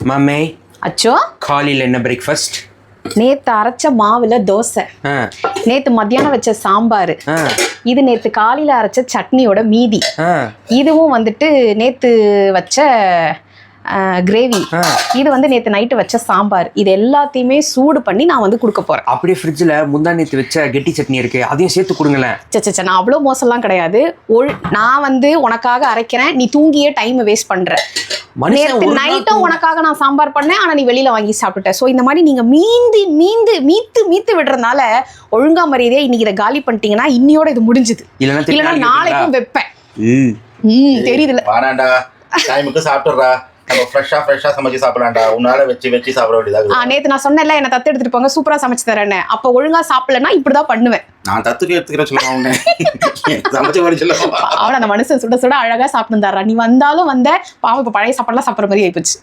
மாமே அச்சோ காலையில் என்ன பிரேக்ஃபாஸ்ட்? நேத்து அரைச்ச மாவுல தோசை, நேத்து மத்தியானம் வச்ச சாம்பார், இது நேத்து காலையில அரைச்ச சட்னியோட மீதி, இதுவும் வந்துட்டு நேத்து வச்ச கிரேவி, இது வந்து நேத்து நைட்டு வச்ச சாம்பார். இது எல்லாத்தையுமே சூடு பண்ணி நான் வந்து கொடுக்க போறேன். அப்படியே ஃப்ரிட்ஜில் முந்தா நேற்று வச்ச கெட்டி சட்னி இருக்கு, அதையும் சேர்த்து கொடுங்களேன். சச்சா, நான் அவ்வளோ மோசம்லாம் கிடையாது. நான் வந்து உனக்காக அரைக்கிறேன், நீ தூங்கியே டைம் வேஸ்ட் பண்ற. நேற்று நைட்டும் உனக்காக நான் சாம்பார் பண்ணேன், ஆனா நீ வெளியில வாங்கி சாப்பிட்டுட்ட. ஸோ இந்த மாதிரி நீங்க மீத்து விடுறதுனால ஒழுங்கா மரியாதையா இன்னைக்கு இதை காலி பண்ணிட்டீங்கன்னா இன்னையோட இது முடிஞ்சுது. இல்லைன்னா நாளைக்கும் வைப்பேன். தெரியுதுல, டைமுக்கு சாப்பிட்டுறா. நம்ம ஃப்ரெஷ்ஷா சமைச்சு சாப்பிடலாம்டா. உன்னால வச்சு சாப்பிட வேண்டியதாக. நேத்து நான் சொன்னேன்ல, என்ன தத்து எடுத்துட்டு போங்க, சூப்பரா சமைச்சு தரேன்னு. அப்ப ஒழுங்கா சாப்பிடலன்னா இப்படிதான் பண்ணுவேன். நான் தத்துக்கு எடுத்துக்கிற சொல்லுவாங்க. சமைச்சு வர சொல்லுவாங்க. அவன அந்த மனுஷன் சுட சுட அழகா சாப்பிட்டு தர்றா. நீ வந்தாலும் வந்த பாவம், இப்ப பழைய சாப்பாடுலாம் சாப்பிட்ற மாதிரி ஆயிப்போச்சு.